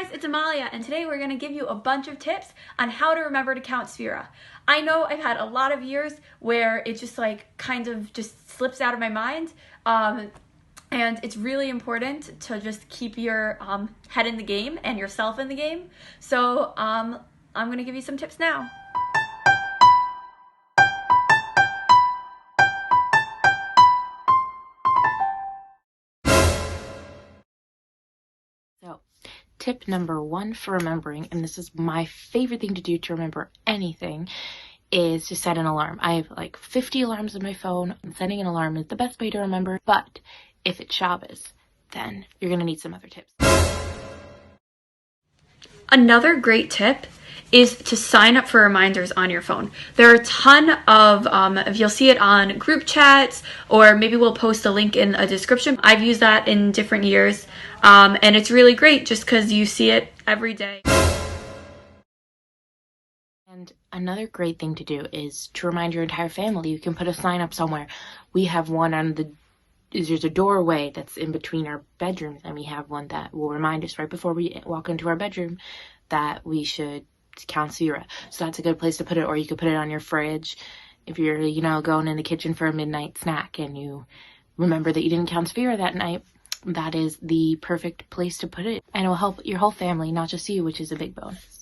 guys, it's Amalia, and today we're going to give you a bunch of tips on how to remember to count Sefira. I know I've had a lot of years where it just kind of just slips out of my mind, and it's really important to just keep your head in the game and yourself in the game. So I'm going to give you some tips now. So, tip number one for remembering, and this is my favorite thing to do to remember anything, is to set an alarm. I have like 50 alarms on my phone, and setting an alarm is the best way to remember, but if it's Shabbos, then you're going to need some other tips. Another great tip is to sign up for reminders on your phone. There are a ton of, if you'll see it on group chats, or maybe we'll post a link in a description. I've used that in different years, and it's really great just because you see it every day. And another great thing to do is to remind your entire family. You can put a sign up somewhere. We have one on there's a doorway that's in between our bedrooms, and we have one that will remind us right before we walk into our bedroom that we should count Sefira. So that's a good place to put it, or you could put it on your fridge if you're, going in the kitchen for a midnight snack and you remember that you didn't count Sefira that night. That is the perfect place to put it, and it will help your whole family, not just you, which is a big bonus.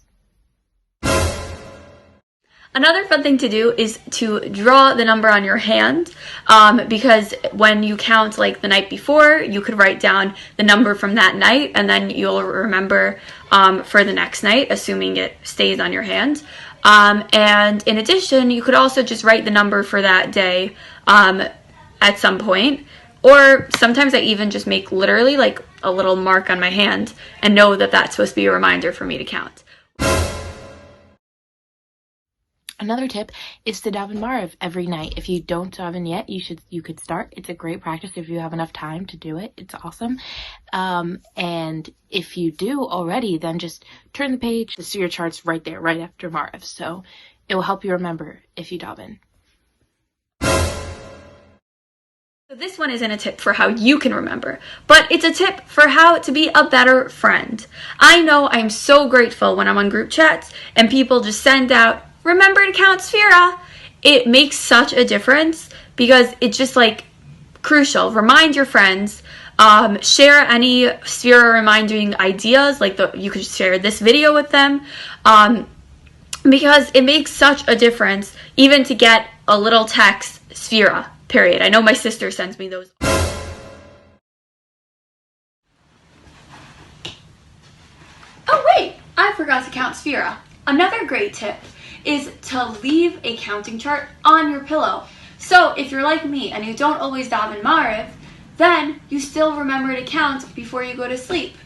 Another fun thing to do is to draw the number on your hand, because when you count the night before, you could write down the number from that night, and then you'll remember for the next night, assuming it stays on your hand. And in addition, you could also just write the number for that day at some point, or sometimes I even just make literally a little mark on my hand and know that that's supposed to be a reminder for me to count. Another tip is to daven Mariv every night. If you don't daven yet, you could start. It's a great practice if you have enough time to do it. It's awesome. And if you do already, then just turn the page. The Sefira chart's right there, right after Mariv. So it will help you remember if you daven. So this one isn't a tip for how you can remember, but it's a tip for how to be a better friend. I know I'm so grateful when I'm on group chats and people just send out, "Remember to count Sefira." It makes such a difference because it's just crucial. Remind your friends, share any Sefira reminding ideas, you could share this video with them, because it makes such a difference even to get a little text, Sefira, period. I know my sister sends me those. Oh wait, I forgot to count Sefira. Another great tip is to leave a counting chart on your pillow. So if you're like me and you don't always daven Mariv, then you still remember to count before you go to sleep.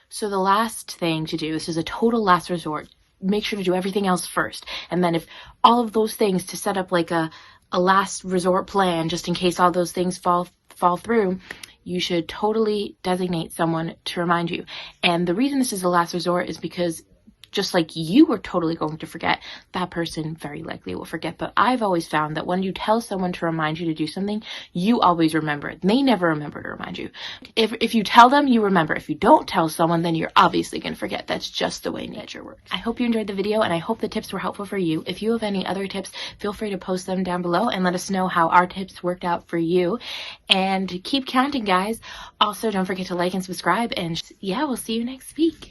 So the last thing to do, this is a total last resort, make sure to do everything else first. And then if all of those things, to set up a last resort plan, just in case all those things fall through, you should totally designate someone to remind you. And the reason this is the last resort is because just like you were totally going to forget, that person very likely will forget. But I've always found that when you tell someone to remind you to do something, you always remember it. They never remember to remind you. If you tell them, you remember. If you don't tell someone, then you're obviously going to forget. That's just the way nature works. I hope you enjoyed the video, and I hope the tips were helpful for you. If you have any other tips, feel free to post them down below and let us know how our tips worked out for you. And keep counting, guys. Also, don't forget to like and subscribe. And yeah, we'll see you next week.